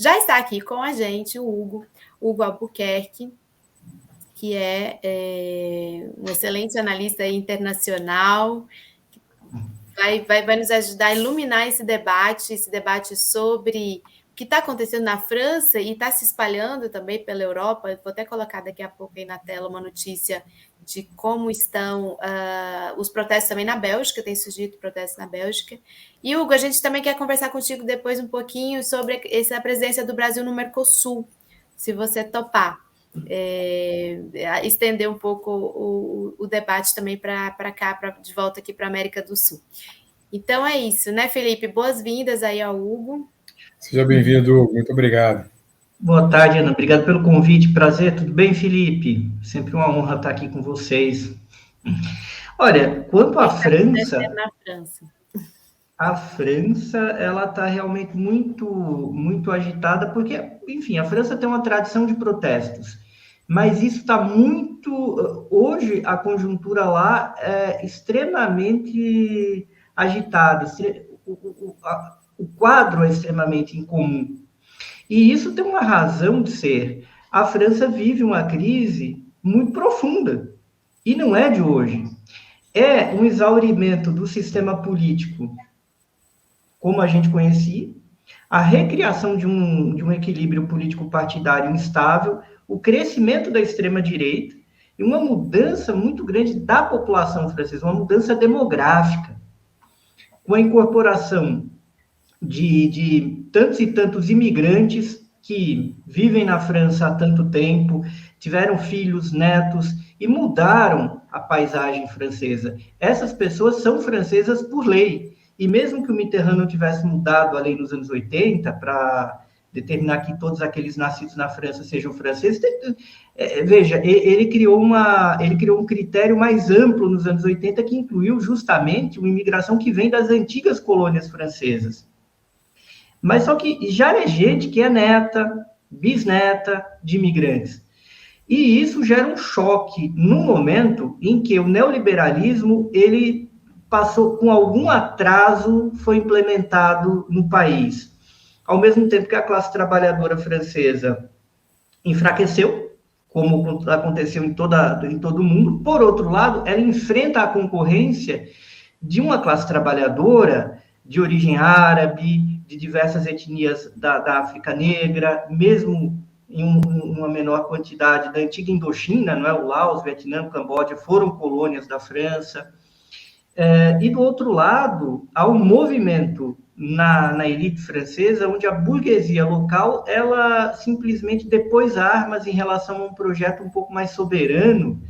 Já está aqui com a gente o Hugo Albuquerque, que é um excelente analista internacional, vai nos ajudar a iluminar esse debate sobre o que está acontecendo na França e está se espalhando também pela Europa. Eu vou até colocar daqui a pouco aí na tela uma notícia de como estão os protestos também na Bélgica, tem surgido protestos na Bélgica. E, Hugo, a gente também quer conversar contigo depois um pouquinho sobre essa presença do Brasil no Mercosul, se você topar. Estender um pouco o debate também para cá, de volta aqui para a América do Sul. Então é isso, né, Felipe? Boas-vindas aí ao Hugo. Seja bem-vindo, Hugo. Muito obrigado. Boa tarde, Ana. Obrigado pelo convite. Prazer. Tudo bem, Felipe? Sempre uma honra estar aqui com vocês. Olha, quanto à França... A França, ela está realmente muito agitada, porque, enfim, a França tem uma tradição de protestos, mas isso está muito... Hoje, a conjuntura lá é extremamente agitada, o quadro é extremamente incomum. E isso tem uma razão de ser. A França vive uma crise muito profunda, e não é de hoje. É um exaurimento do sistema político como a gente conhecia, a recriação de um equilíbrio político partidário instável, o crescimento da extrema-direita e uma mudança muito grande da população francesa, uma mudança demográfica, com a incorporação de tantos e tantos imigrantes que vivem na França há tanto tempo, tiveram filhos, netos e mudaram a paisagem francesa. Essas pessoas são francesas por lei. E mesmo que o Mitterrand não tivesse mudado a lei nos anos 80 para determinar que todos aqueles nascidos na França sejam franceses, veja, ele criou um critério mais amplo nos anos 80 que incluiu justamente uma imigração que vem das antigas colônias francesas. Mas só que já é gente que é neta, bisneta de imigrantes. E isso gera um choque no momento em que o neoliberalismo, ele passou com algum atraso, foi implementado no país. Ao mesmo tempo que a classe trabalhadora francesa enfraqueceu, como aconteceu em todo o mundo, por outro lado, ela enfrenta a concorrência de uma classe trabalhadora de origem árabe, de diversas etnias da África Negra, mesmo em uma menor quantidade da antiga Indochina, não é? O Laos, Vietnã, Camboja foram colônias da França. E, do outro lado, há um movimento na elite francesa, onde a burguesia local, ela simplesmente depôs armas em relação a um projeto um pouco mais soberano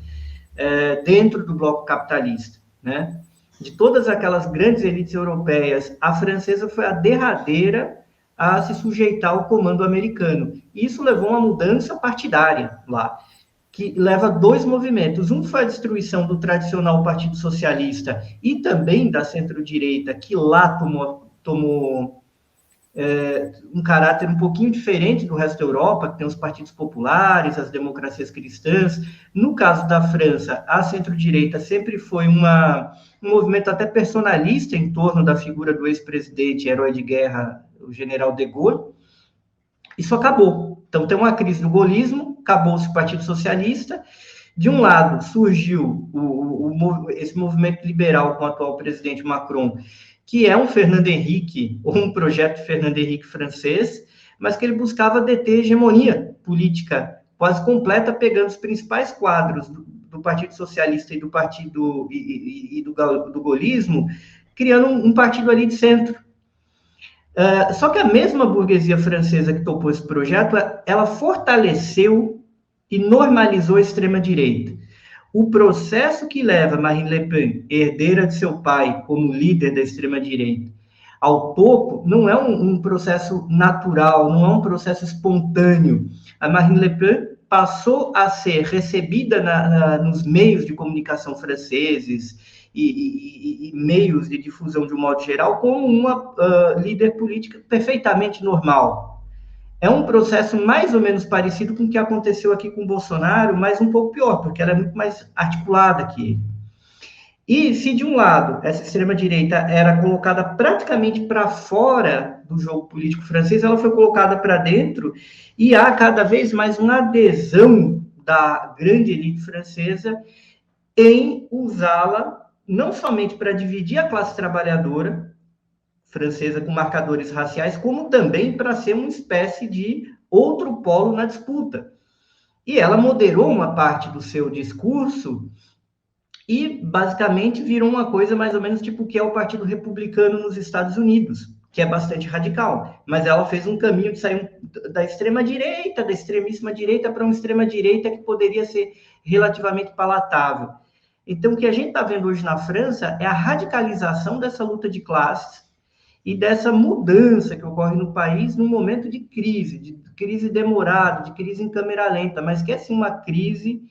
dentro do bloco capitalista, né? De todas aquelas grandes elites europeias, a francesa foi a derradeira a se sujeitar ao comando americano. Isso levou a uma mudança partidária lá, que leva a dois movimentos. Um foi a destruição do tradicional Partido Socialista e também da centro-direita, que lá tomou um caráter um pouquinho diferente do resto da Europa, que tem os partidos populares, as democracias cristãs. No caso da França, a centro-direita sempre foi um movimento até personalista em torno da figura do ex-presidente, herói de guerra, o general de Gaulle. Isso acabou. Então, tem uma crise do gaullismo, acabou-se o Partido Socialista. De um lado, surgiu esse movimento liberal com o atual presidente Macron, que é um Fernando Henrique, ou um projeto Fernando Henrique francês, mas que ele buscava deter a hegemonia política quase completa, pegando os principais quadros do Partido Socialista e do partido do gaullismo, criando um partido ali de centro. Só que a mesma burguesia francesa que topou esse projeto, ela fortaleceu e normalizou a extrema-direita. O processo que leva Marine Le Pen, herdeira de seu pai, como líder da extrema-direita, ao topo, não é um processo natural, não é um processo espontâneo. A Marine Le Pen passou a ser recebida nos meios de comunicação franceses e meios de difusão de um modo geral como uma líder política perfeitamente normal. É um processo mais ou menos parecido com o que aconteceu aqui com o Bolsonaro, mas um pouco pior, porque ela é muito mais articulada que ele. E se de um lado essa extrema-direita era colocada praticamente para fora do jogo político francês, ela foi colocada para dentro e há cada vez mais uma adesão da grande elite francesa em usá-la não somente para dividir a classe trabalhadora francesa com marcadores raciais, como também para ser uma espécie de outro polo na disputa. E ela moderou uma parte do seu discurso e, basicamente, virou uma coisa mais ou menos tipo o que é o Partido Republicano nos Estados Unidos, que é bastante radical. Mas ela fez um caminho de sair da extrema-direita, da extremíssima direita, para uma extrema-direita que poderia ser relativamente palatável. Então, o que a gente está vendo hoje na França é a radicalização dessa luta de classes e dessa mudança que ocorre no país num momento de crise demorada, de crise em câmera lenta, mas que é, sim, uma crise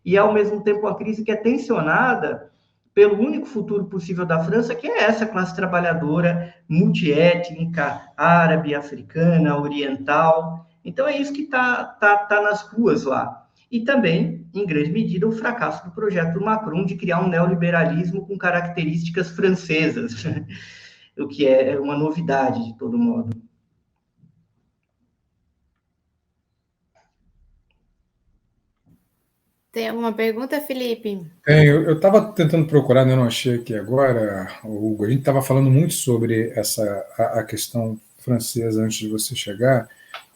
e, ao mesmo tempo, uma crise que é tensionada pelo único futuro possível da França, que é essa classe trabalhadora multiétnica, árabe, africana, oriental. Então, é isso que tá nas ruas lá. E também, em grande medida, o fracasso do projeto do Macron de criar um neoliberalismo com características francesas, o que é uma novidade, de todo modo. Tem alguma pergunta, Felipe? Eu estava tentando procurar, né, não achei aqui agora, Hugo. A gente estava falando muito sobre a questão francesa antes de você chegar,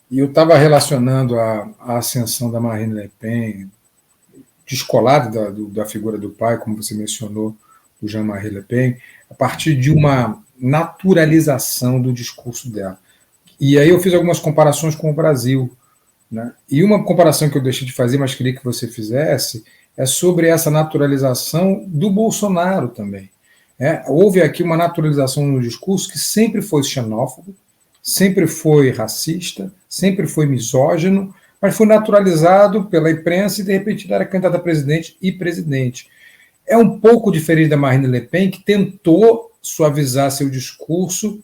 e eu estava relacionando a ascensão da Marine Le Pen, descolada da figura do pai, como você mencionou, do Jean-Marie Le Pen, a partir de uma naturalização do discurso dela. E aí eu fiz algumas comparações com o Brasil, né? E uma comparação que eu deixei de fazer, mas queria que você fizesse, é sobre essa naturalização do Bolsonaro também. Houve aqui uma naturalização no discurso que sempre foi xenófobo, sempre foi racista, sempre foi misógino, mas foi naturalizado pela imprensa e, de repente, era candidato a presidente e presidente. É um pouco diferente da Marine Le Pen, que tentou suavizar seu discurso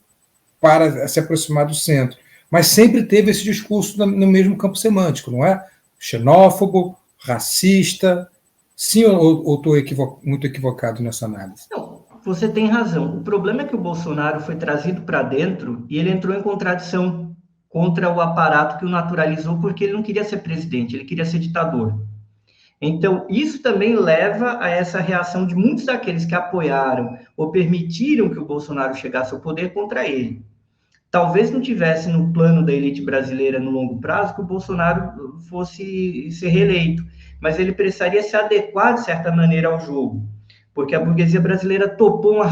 para se aproximar do centro, mas sempre teve esse discurso no mesmo campo semântico, não é? Xenófobo, racista. Sim, ou estou muito equivocado nessa análise? Não, você tem razão. O problema é que o Bolsonaro foi trazido para dentro e ele entrou em contradição contra o aparato que o naturalizou, porque ele não queria ser presidente, ele queria ser ditador. Então, isso também leva a essa reação de muitos daqueles que apoiaram ou permitiram que o Bolsonaro chegasse ao poder contra ele. Talvez não tivesse no plano da elite brasileira no longo prazo que o Bolsonaro fosse ser reeleito, mas ele precisaria se adequar, de certa maneira, ao jogo, porque a burguesia brasileira topou uma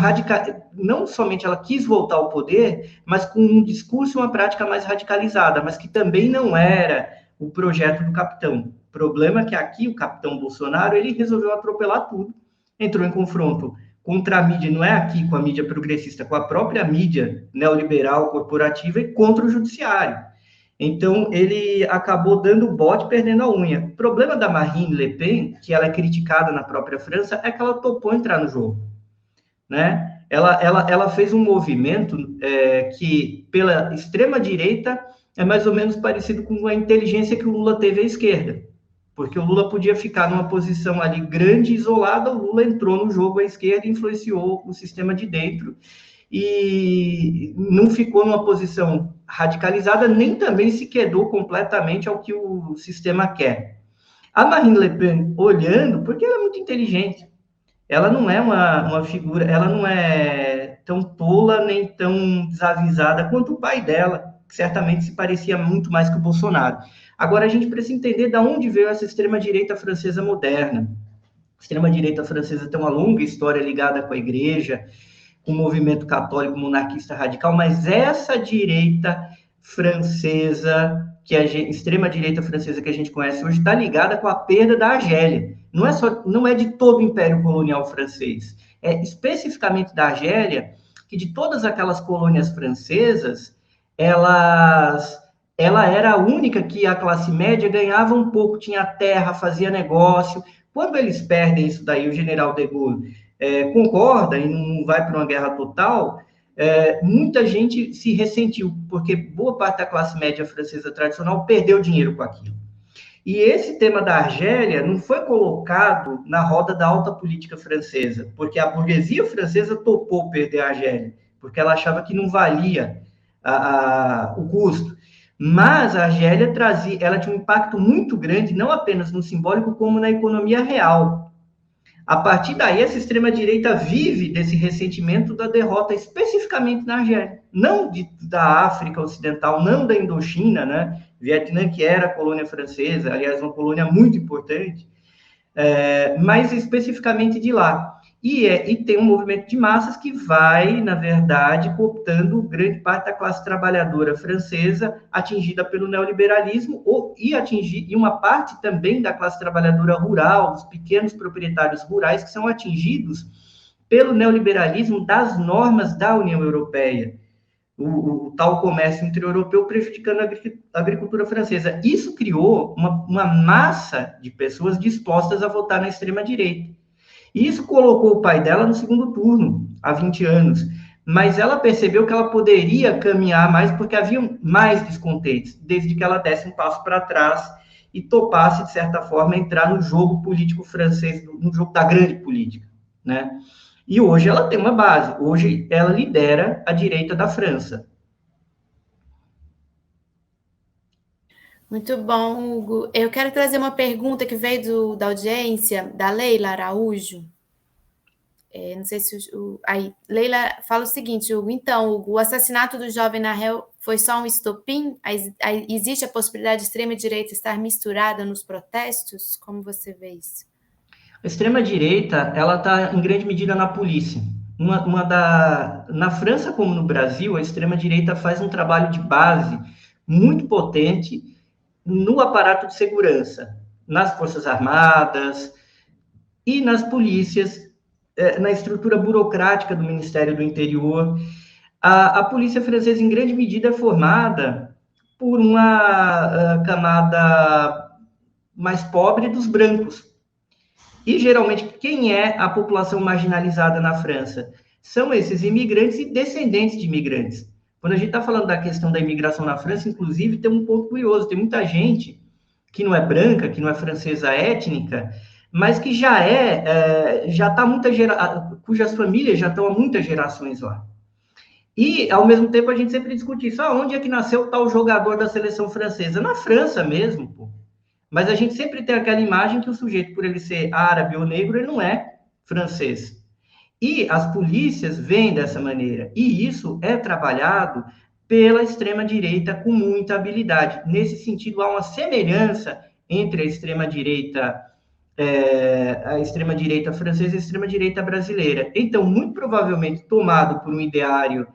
não somente ela quis voltar ao poder, mas com um discurso e uma prática mais radicalizada, mas que também não era o projeto do capitão. O problema é que aqui o capitão Bolsonaro, ele resolveu atropelar tudo, entrou em confronto contra a mídia, não é aqui com a mídia progressista, com a própria mídia neoliberal, corporativa e contra o judiciário. Então, ele acabou dando o bote, perdendo a unha. O problema da Marine Le Pen, que ela é criticada na própria França, é que ela topou entrar no jogo, né? Ela fez um movimento que, pela extrema-direita, é mais ou menos parecido com a inteligência que o Lula teve à esquerda, porque o Lula podia ficar numa posição ali grande, isolada, o Lula entrou no jogo à esquerda e influenciou o sistema de dentro, e não ficou numa posição radicalizada, nem também se quedou completamente ao que o sistema quer. A Marine Le Pen, olhando, porque ela é muito inteligente, ela não é uma figura, ela não é tão tola, nem tão desavisada quanto o pai dela, que certamente se parecia muito mais que o Bolsonaro. Agora, a gente precisa entender de onde veio essa extrema-direita francesa moderna. A extrema-direita francesa tem uma longa história ligada com a igreja, com o movimento católico monarquista radical, mas essa direita francesa, extrema-direita francesa que a gente conhece hoje, está ligada com a perda da Argélia. Não é de todo o Império Colonial francês, é especificamente da Argélia, que de todas aquelas colônias francesas, ela era a única que a classe média ganhava um pouco, tinha terra, fazia negócio. Quando eles perdem isso daí, o general de Gaulle concorda e não vai para uma guerra total, muita gente se ressentiu, porque boa parte da classe média francesa tradicional perdeu dinheiro com aquilo. E esse tema da Argélia não foi colocado na roda da alta política francesa, porque a burguesia francesa topou perder a Argélia, porque ela achava que não valia o custo. Mas a Argélia ela tinha um impacto muito grande, não apenas no simbólico, como na economia real. A partir daí, essa extrema-direita vive desse ressentimento da derrota, especificamente na Argélia. Não da África Ocidental, não da Indochina, né? Vietnã, que era colônia francesa, aliás, uma colônia muito importante, mas especificamente de lá. E tem um movimento de massas que vai, na verdade, cooptando grande parte da classe trabalhadora francesa atingida pelo neoliberalismo e uma parte também da classe trabalhadora rural, dos pequenos proprietários rurais que são atingidos pelo neoliberalismo das normas da União Europeia. O tal comércio inter-europeu prejudicando a agricultura francesa. Isso criou uma massa de pessoas dispostas a votar na extrema-direita. Isso colocou o pai dela no segundo turno, há 20 anos. Mas ela percebeu que ela poderia caminhar mais porque havia mais descontentes, desde que ela desse um passo para trás e topasse, de certa forma, entrar no jogo político francês, no jogo da grande política, né? E hoje ela tem uma base. Hoje ela lidera a direita da França. Muito bom, Hugo. Eu quero trazer uma pergunta que veio da audiência, da Leila Araújo. Não sei se aí, Leila fala o seguinte, Hugo. Então, Hugo, o assassinato do jovem Nahel foi só um estopim? Existe a possibilidade de extrema-direita estar misturada nos protestos? Como você vê isso? A extrema-direita, ela está em grande medida na polícia. Na França, como no Brasil, a extrema-direita faz um trabalho de base muito potente no aparato de segurança, nas Forças Armadas e nas polícias, na estrutura burocrática do Ministério do Interior. A polícia francesa, em grande medida, é formada por uma camada mais pobre dos brancos. E, geralmente, quem é a população marginalizada na França? São esses imigrantes e descendentes de imigrantes. Quando a gente está falando da questão da imigração na França, inclusive, tem um ponto curioso. Tem muita gente que não é branca, que não é francesa étnica, mas que já está cujas famílias já estão há muitas gerações lá. E, ao mesmo tempo, a gente sempre discute isso. Onde é que nasceu tal jogador da seleção francesa? Na França mesmo, pô. Mas a gente sempre tem aquela imagem que o sujeito, por ele ser árabe ou negro, ele não é francês. E as polícias veem dessa maneira. E isso é trabalhado pela extrema-direita com muita habilidade. Nesse sentido, há uma semelhança entre a extrema-direita francesa e a extrema-direita brasileira. Então, muito provavelmente, tomado por um ideário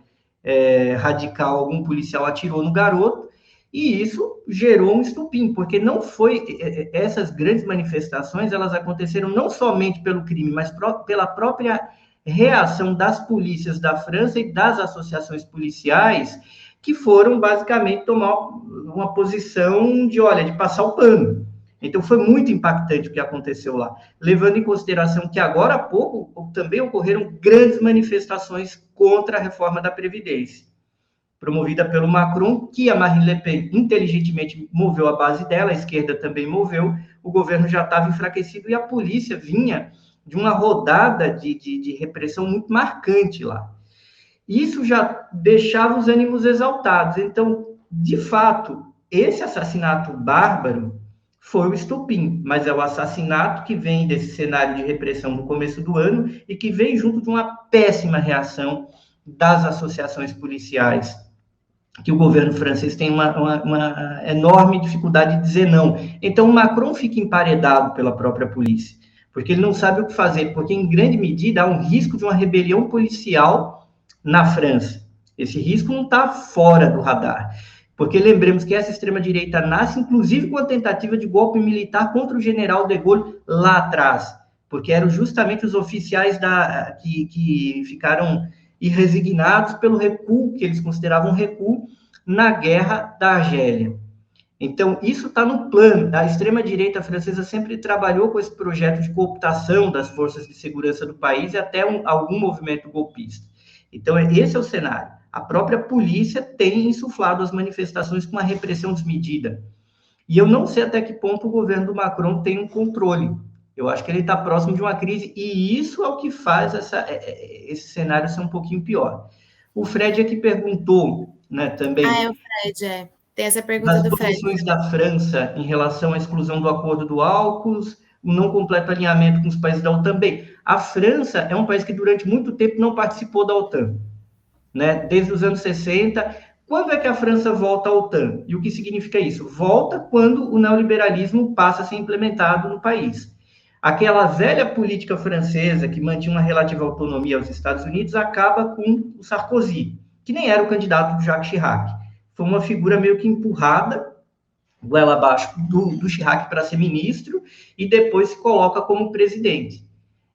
radical, algum policial atirou no garoto, e isso gerou um estupim, porque não foi... Essas grandes manifestações, elas aconteceram não somente pelo crime, mas pela própria reação das polícias da França e das associações policiais, que foram, basicamente, tomar uma posição de passar o pano. Então, foi muito impactante o que aconteceu lá, levando em consideração que agora há pouco também ocorreram grandes manifestações contra a reforma da Previdência, promovida pelo Macron, que a Marine Le Pen inteligentemente moveu a base dela, a esquerda também moveu, o governo já estava enfraquecido e a polícia vinha de uma rodada de repressão muito marcante lá. Isso já deixava os ânimos exaltados. Então, de fato, esse assassinato bárbaro foi o estopim, mas é o assassinato que vem desse cenário de repressão no começo do ano e que vem junto de uma péssima reação das associações policiais, que o governo francês tem uma enorme dificuldade de dizer não. Então, o Macron fica emparedado pela própria polícia, porque ele não sabe o que fazer, porque, em grande medida, há um risco de uma rebelião policial na França. Esse risco não está fora do radar, porque lembremos que essa extrema-direita nasce, inclusive, com a tentativa de golpe militar contra o general de Gaulle lá atrás, porque eram justamente os oficiais que ficaram irresignados pelo recuo, que eles consideravam recuo, na guerra da Argélia. Então, isso está no plano. A extrema-direita francesa sempre trabalhou com esse projeto de cooptação das forças de segurança do país e até algum movimento golpista. Então, esse é o cenário. A própria polícia tem insuflado as manifestações com uma repressão desmedida. E eu não sei até que ponto o governo do Macron tem um controle. Eu acho que ele está próximo de uma crise, e isso é o que faz esse cenário ser um pouquinho pior. O Fred aqui perguntou, né, também... Ah, é o Fred, Tem essa pergunta das do Fred. posições da França em relação à exclusão do acordo do AUKUS, o não completo alinhamento com os países da OTAN. Bem, a França é um país que durante muito tempo não participou da OTAN, né? Desde os anos 60. Quando é que a França volta à OTAN? E o que significa isso? Volta quando o neoliberalismo passa a ser implementado no país. Aquela velha política francesa que mantinha uma relativa autonomia aos Estados Unidos acaba com o Sarkozy, que nem era o candidato do Jacques Chirac. Foi uma figura meio que empurrada, goela abaixo, do Chirac para ser ministro, e depois se coloca como presidente.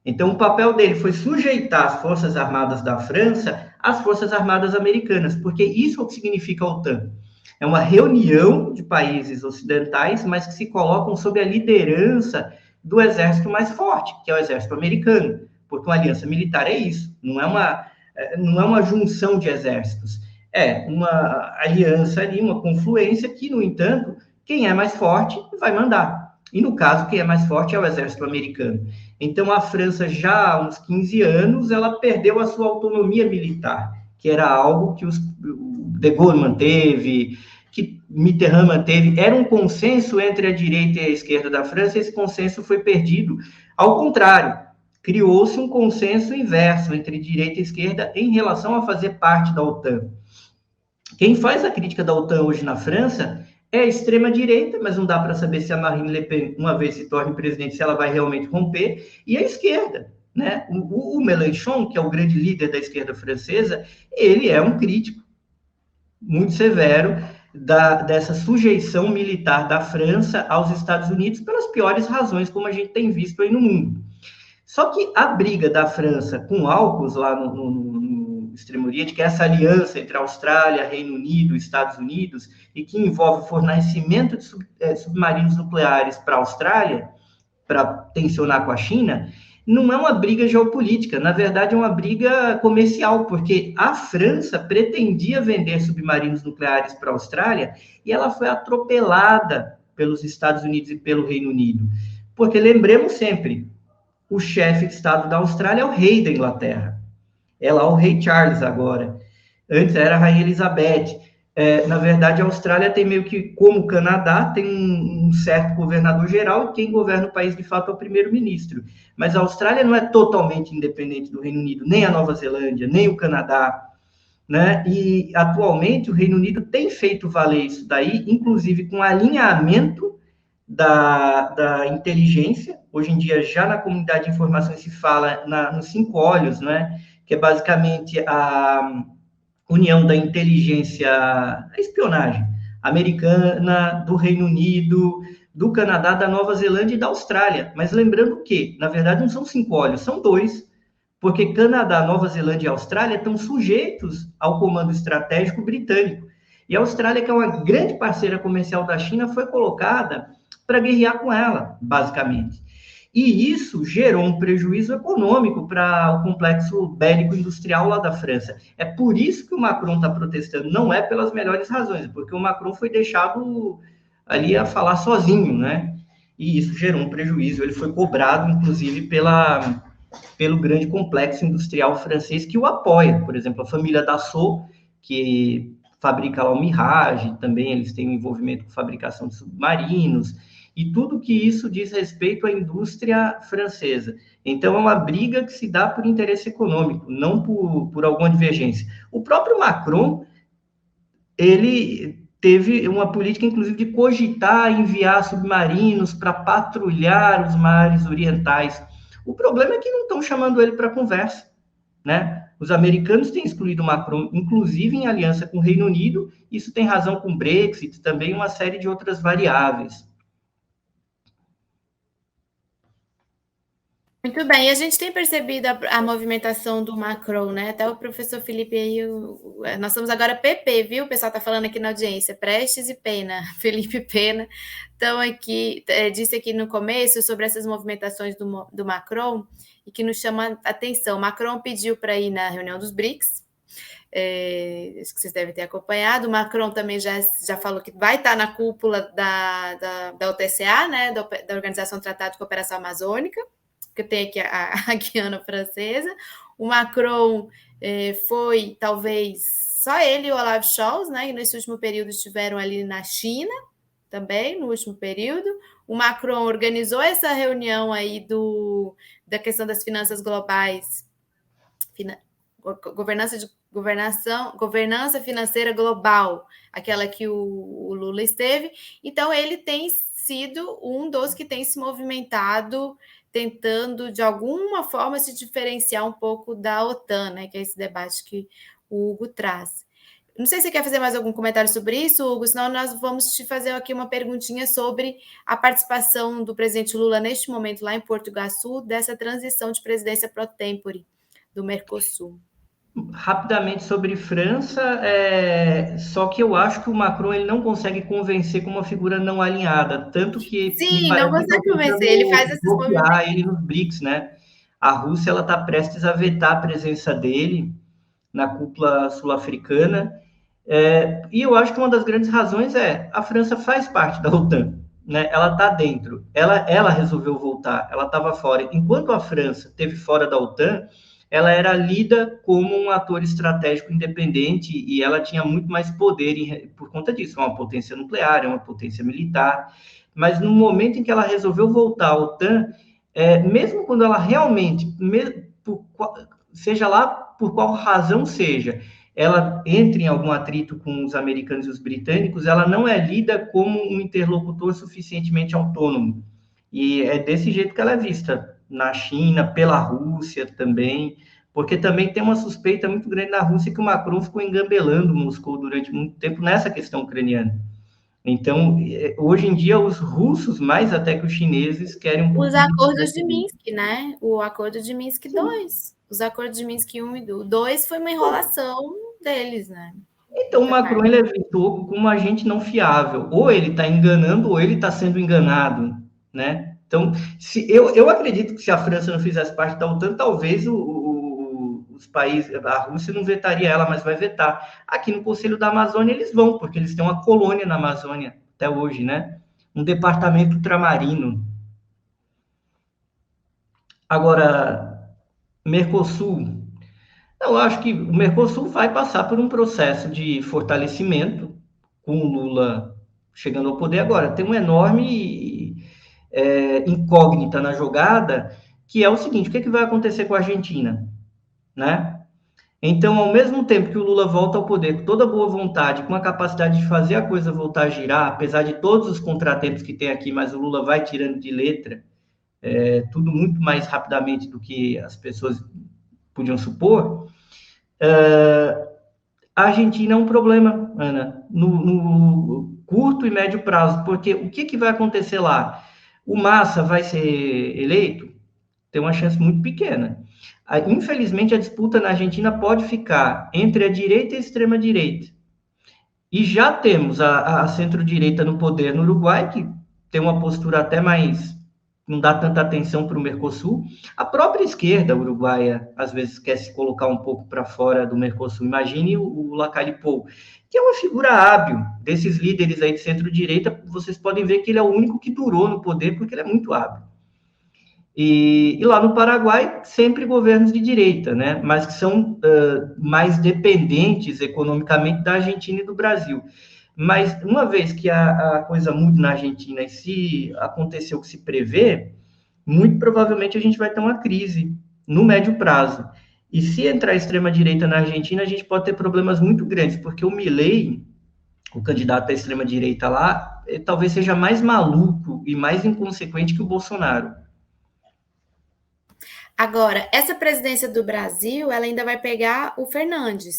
Então, o papel dele foi sujeitar as Forças Armadas da França às Forças Armadas Americanas, porque isso é o que significa a OTAN. É uma reunião de países ocidentais, mas que se colocam sob a liderança do exército mais forte, que é o exército americano, porque uma aliança militar é isso, não é uma junção de exércitos, é uma aliança ali, uma confluência que, no entanto, quem é mais forte vai mandar. E, no caso, quem é mais forte é o exército americano. Então, a França, já há uns 15 anos, ela perdeu a sua autonomia militar, que era algo que o de Gaulle manteve, que Mitterrand manteve. Era um consenso entre a direita e a esquerda da França, e esse consenso foi perdido. Ao contrário, criou-se um consenso inverso entre direita e esquerda em relação a fazer parte da OTAN. Quem faz a crítica da OTAN hoje na França é a extrema-direita, mas não dá para saber se a Marine Le Pen, uma vez se torne presidente, se ela vai realmente romper, e a esquerda, né? O Mélenchon, que é o grande líder da esquerda francesa, ele é um crítico muito severo dessa sujeição militar da França aos Estados Unidos pelas piores razões, como a gente tem visto aí no mundo. Só que a briga da França com AUKUS lá no Extremo Oriente, que é essa aliança entre Austrália, Reino Unido e Estados Unidos, e que envolve o fornecimento de submarinos nucleares para a Austrália, para tensionar com a China, não é uma briga geopolítica, na verdade é uma briga comercial, porque a França pretendia vender submarinos nucleares para a Austrália e ela foi atropelada pelos Estados Unidos e pelo Reino Unido. Porque lembremos sempre, o chefe de Estado da Austrália é o rei da Inglaterra. É lá o rei Charles agora. Antes era a rainha Elizabeth. Na verdade, a Austrália tem meio que, como o Canadá, tem um certo governador-geral, e quem governa o país, de fato, é o primeiro-ministro. Mas a Austrália não é totalmente independente do Reino Unido, nem a Nova Zelândia, nem o Canadá, né? E, atualmente, o Reino Unido tem feito valer isso daí, inclusive com alinhamento da inteligência. Hoje em dia, já na comunidade de informações se fala nos 5 olhos, né? Que é basicamente a união da inteligência, a espionagem americana, do Reino Unido, do Canadá, da Nova Zelândia e da Austrália. Mas lembrando que, na verdade, não são 5 olhos, são 2, porque Canadá, Nova Zelândia e Austrália estão sujeitos ao comando estratégico britânico. E a Austrália, que é uma grande parceira comercial da China, foi colocada para guerrear com ela, basicamente. E isso gerou um prejuízo econômico para o complexo bélico-industrial lá da França. É por isso que o Macron está protestando, não é pelas melhores razões, porque o Macron foi deixado ali a falar sozinho, né? E isso gerou um prejuízo. Ele foi cobrado, inclusive, pelo grande complexo industrial francês que o apoia. Por exemplo, a família Dassault, que fabrica lá o Mirage, também eles têm um envolvimento com fabricação de submarinos, e tudo que isso diz respeito à indústria francesa. Então, é uma briga que se dá por interesse econômico, não por alguma divergência. O próprio Macron, ele teve uma política, inclusive, de cogitar enviar submarinos para patrulhar os mares orientais. O problema é que não estão chamando ele para conversa, né? Os americanos têm excluído o Macron, inclusive em aliança com o Reino Unido. Isso tem razão com o Brexit, também uma série de outras variáveis. Muito bem, e a gente tem percebido a movimentação do Macron, né? Até o professor Felipe aí, nós somos agora PP, viu? O pessoal está falando aqui na audiência, Prestes e Pena, Felipe Pena. Então, aqui, disse aqui no começo sobre essas movimentações do Macron, e que nos chama a atenção. Macron pediu para ir na reunião dos BRICS, acho que vocês devem ter acompanhado. O Macron também já falou que vai estar na cúpula da OTCA, né, da Organização do Tratado de Cooperação Amazônica, que tem aqui a Guiana Francesa. O Macron foi, talvez, só ele e o Olaf Scholz, né, que nesse último período estiveram ali na China, também, no último período. O Macron organizou essa reunião aí da questão das finanças globais, governança financeira global, aquela que o Lula esteve. Então, ele tem sido um dos que tem se movimentado, tentando, de alguma forma, se diferenciar um pouco da OTAN, né, que é esse debate que o Hugo traz. Não sei se você quer fazer mais algum comentário sobre isso, Hugo, senão nós vamos te fazer aqui uma perguntinha sobre a participação do presidente Lula neste momento lá em Porto Iguaçu, dessa transição de presidência pro tempore do Mercosul. Rapidamente sobre França, só que eu acho que o Macron ele não consegue convencer com uma figura não alinhada, tanto que sim, não consegue convencer, ele faz esses movimentos. Ele nos BRICS, né? A Rússia ela está prestes a vetar a presença dele na cúpula sul-africana, e eu acho que uma das grandes razões a França faz parte da OTAN, né? Ela está dentro, ela resolveu voltar, ela estava fora. Enquanto a França esteve fora da OTAN, ela era lida como um ator estratégico independente e ela tinha muito mais poder por conta disso. É uma potência nuclear, é uma potência militar. Mas no momento em que ela resolveu voltar à OTAN, mesmo quando ela realmente, seja lá por qual razão seja, ela entra em algum atrito com os americanos e os britânicos, ela não é lida como um interlocutor suficientemente autônomo. E é desse jeito que ela é vista na China, pela Rússia também, porque também tem uma suspeita muito grande na Rússia que o Macron ficou engambelando Moscou durante muito tempo nessa questão ucraniana. Então, hoje em dia, os russos, mais até que os chineses, querem um pouco... Os acordos de Minsk, né? O acordo de Minsk 2. Os acordos de Minsk 1 e 2 foi uma enrolação deles, né? Então, o Macron ele é visto como um agente não fiável. Ou ele está enganando, ou ele está sendo enganado, né? Então, eu acredito que se a França não fizesse parte da OTAN, talvez os países, a Rússia não vetaria ela, mas vai vetar. Aqui no Conselho da Amazônia eles vão, porque eles têm uma colônia na Amazônia até hoje, né? Um departamento ultramarino. Agora, Mercosul. Eu acho que o Mercosul vai passar por um processo de fortalecimento, com o Lula chegando ao poder agora. Tem um enorme incógnita na jogada, que é o seguinte: o que vai acontecer com a Argentina, né? Então, ao mesmo tempo que o Lula volta ao poder com toda boa vontade, com a capacidade de fazer a coisa voltar a girar, apesar de todos os contratempos que tem aqui, mas o Lula vai tirando de letra, tudo muito mais rapidamente do que as pessoas podiam supor. A Argentina é um problema, Ana, no curto e médio prazo, porque o que vai acontecer lá? O Massa vai ser eleito? Tem uma chance muito pequena. Infelizmente, a disputa na Argentina pode ficar entre a direita e a extrema-direita. E já temos a centro-direita no poder no Uruguai, que tem uma postura até mais... não dá tanta atenção para o Mercosul. A própria esquerda uruguaia, às vezes, quer se colocar um pouco para fora do Mercosul. Imagine o Lacalle Pou, que é uma figura hábil desses líderes aí de centro-direita. Vocês podem ver que ele é o único que durou no poder, porque ele é muito hábil. E lá no Paraguai, sempre governos de direita, né? Mas que são mais dependentes economicamente da Argentina e do Brasil. Mas uma vez que a coisa muda na Argentina e se acontecer o que se prevê, muito provavelmente a gente vai ter uma crise no médio prazo. E se entrar a extrema-direita na Argentina, a gente pode ter problemas muito grandes, porque o Milei, o candidato à extrema-direita lá, talvez seja mais maluco e mais inconsequente que o Bolsonaro. Agora, essa presidência do Brasil, ela ainda vai pegar o Fernandes,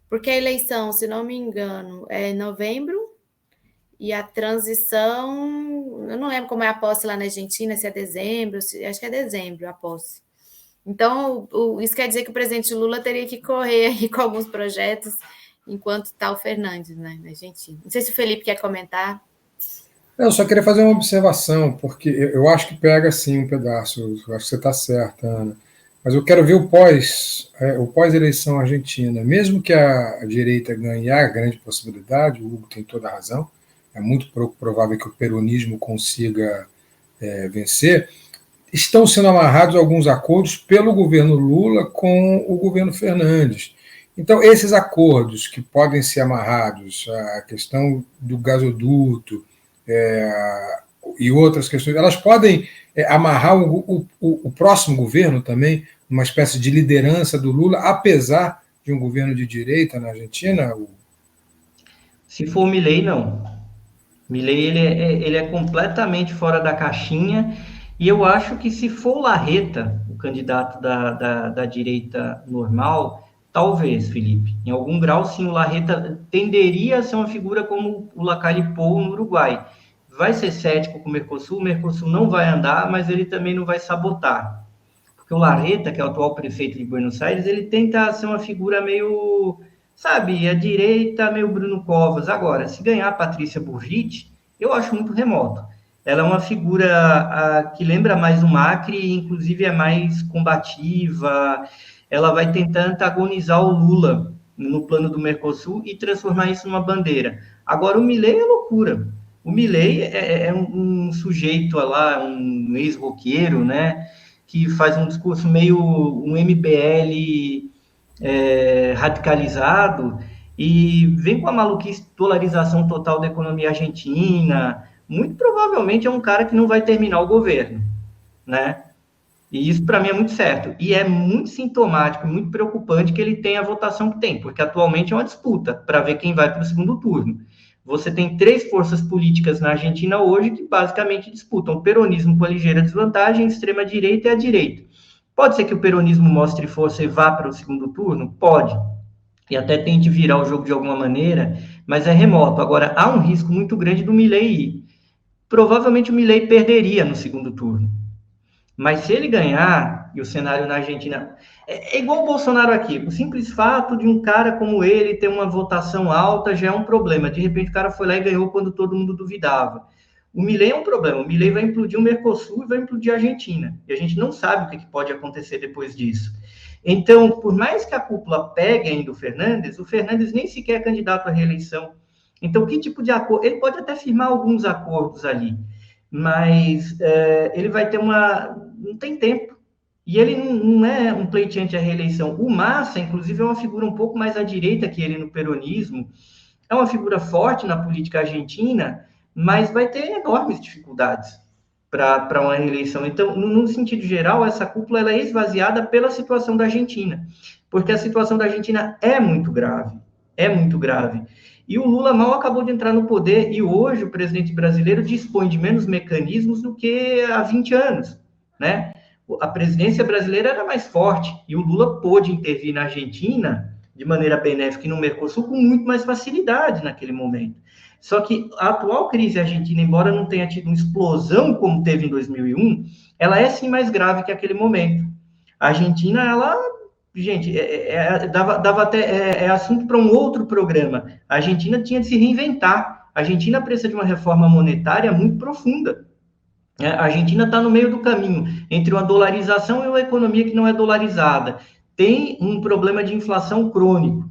porque a eleição, se não me engano, é em novembro, e a transição, eu não lembro como é a posse lá na Argentina, se é dezembro, acho que é dezembro a posse. Então, isso quer dizer que o presidente Lula teria que correr aí com alguns projetos, enquanto está o Fernandes, né, na Argentina. Não sei se o Felipe quer comentar. Eu só queria fazer uma observação, porque eu acho que pega sim um pedaço, eu acho que você está certa, Ana. Mas eu quero ver o pós-eleição argentina. Mesmo que a direita ganhe, há grande possibilidade, o Hugo tem toda a razão, é muito pouco provável que o peronismo consiga vencer, estão sendo amarrados alguns acordos pelo governo Lula com o governo Fernandes. Então, esses acordos que podem ser amarrados, a questão do gasoduto e outras questões, elas podem amarrar o próximo governo também, uma espécie de liderança do Lula, apesar de um governo de direita na Argentina? Se for o Milei, não. Milei, ele é completamente fora da caixinha, e eu acho que se for o Larreta, o candidato da direita normal, talvez, Felipe, em algum grau, sim, o Larreta tenderia a ser uma figura como o Lacalle Pou no Uruguai. Vai ser cético com o Mercosul não vai andar, mas ele também não vai sabotar. Porque o Larreta, que é o atual prefeito de Buenos Aires, ele tenta ser uma figura meio, sabe, a direita, meio Bruno Covas. Agora, se ganhar a Patrícia Bullrich, eu acho muito remoto. Ela é uma figura que lembra mais o Macri, inclusive é mais combativa, ela vai tentar antagonizar o Lula no plano do Mercosul e transformar isso numa bandeira. Agora, o Milei é loucura. O Milei é um sujeito lá, um ex-roqueiro, né, que faz um discurso meio um MBL radicalizado e vem com a maluquice, dolarização total da economia argentina. Muito provavelmente é um cara que não vai terminar o governo, né? E isso, para mim, é muito certo. E é muito sintomático, muito preocupante que ele tenha a votação que tem, porque atualmente é uma disputa para ver quem vai para o segundo turno. Você tem 3 forças políticas na Argentina hoje que basicamente disputam o peronismo com a ligeira desvantagem, a extrema-direita e a direita. Pode ser que o peronismo mostre força e vá para o segundo turno? Pode. E até tente virar o jogo de alguma maneira, mas é remoto. Agora, há um risco muito grande do Milei ir. Provavelmente o Milei perderia no segundo turno. Mas se ele ganhar, e o cenário na Argentina... É igual o Bolsonaro aqui. O simples fato de um cara como ele ter uma votação alta já é um problema. De repente o cara foi lá e ganhou quando todo mundo duvidava. O Milei é um problema. O Milei vai implodir o Mercosul e vai implodir a Argentina. E a gente não sabe o que pode acontecer depois disso. Então, por mais que a cúpula pegue ainda o Fernandes nem sequer é candidato à reeleição. Então, que tipo de acordo? Ele pode até firmar alguns acordos ali, mas ele vai ter não tem tempo. E ele não é um pleiteante à reeleição. O Massa, inclusive, é uma figura um pouco mais à direita que ele no peronismo, é uma figura forte na política argentina, mas vai ter enormes dificuldades para uma reeleição. Então, no sentido geral, essa cúpula ela é esvaziada pela situação da Argentina, porque a situação da Argentina é muito grave, E o Lula mal acabou de entrar no poder, e hoje o presidente brasileiro dispõe de menos mecanismos do que há 20 anos, né? A presidência brasileira era mais forte, e o Lula pôde intervir na Argentina de maneira benéfica e no Mercosul com muito mais facilidade naquele momento. Só que a atual crise argentina, embora não tenha tido uma explosão como teve em 2001, ela é sim mais grave que aquele momento. A Argentina, ela... Gente, dava até assunto para um outro programa. A Argentina tinha de se reinventar. A Argentina precisa de uma reforma monetária muito profunda. A Argentina está no meio do caminho entre uma dolarização e uma economia que não é dolarizada. Tem um problema de inflação crônico,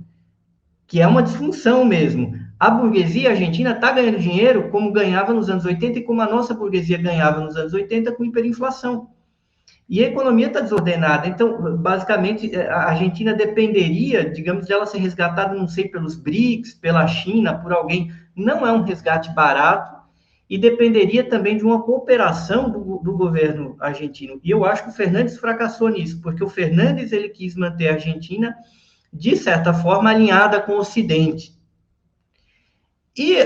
que é uma disfunção mesmo. A burguesia argentina está ganhando dinheiro como ganhava nos anos 80 e como a nossa burguesia ganhava nos anos 80 com hiperinflação. E a economia está desordenada. Então, basicamente, a Argentina dependeria, digamos, dela ser resgatada, não sei, pelos BRICS, pela China, por alguém. Não é um resgate barato e dependeria também de uma cooperação do governo argentino. E eu acho que o Fernandes fracassou nisso, porque o Fernandes ele quis manter a Argentina, de certa forma, alinhada com o Ocidente. E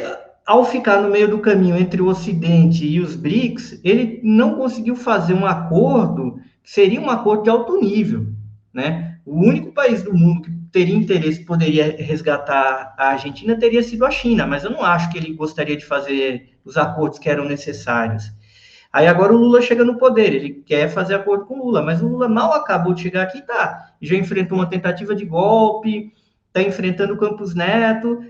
ao ficar no meio do caminho entre o Ocidente e os BRICS, ele não conseguiu fazer um acordo que seria um acordo de alto nível, né? O único país do mundo que teria interesse, poderia resgatar a Argentina, teria sido a China, mas eu não acho que ele gostaria de fazer os acordos que eram necessários. Aí agora o Lula chega no poder, ele quer fazer acordo com o Lula, mas o Lula mal acabou de chegar aqui, já enfrentou uma tentativa de golpe, está enfrentando o Campos Neto.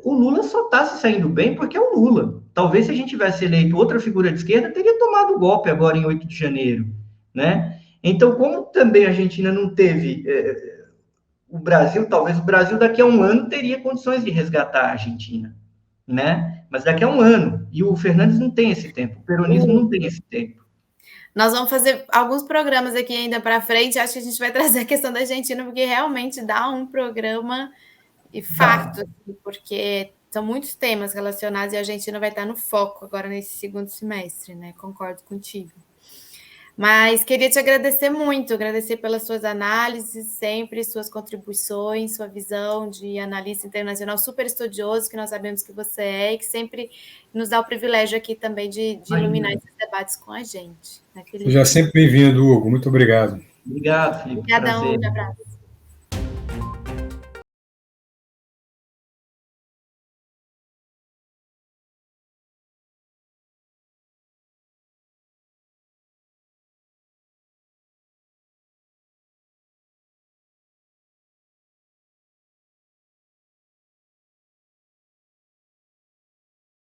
O Lula só está se saindo bem porque é o Lula. Talvez se a gente tivesse eleito outra figura de esquerda, teria tomado o golpe agora em 8 de janeiro, né? Então, como também a Argentina não teve o Brasil, talvez o Brasil daqui a um ano teria condições de resgatar a Argentina, né? Mas daqui a um ano. E o Fernandes não tem esse tempo, o peronismo não tem esse tempo. Nós vamos fazer alguns programas aqui ainda para frente. Acho que a gente vai trazer a questão da Argentina, porque realmente dá um programa e fato, porque são muitos temas relacionados e a Argentina vai estar no foco agora nesse segundo semestre, né? Concordo contigo. Mas queria te agradecer muito, agradecer pelas suas análises, sempre suas contribuições, sua visão de analista internacional super estudioso, que nós sabemos que você é, e que sempre nos dá o privilégio aqui também de iluminar esses debates com a gente. Né, Felipe? Seja sempre bem-vindo, Hugo. Muito obrigado. Obrigado, Felipe. Obrigadão, um abraço.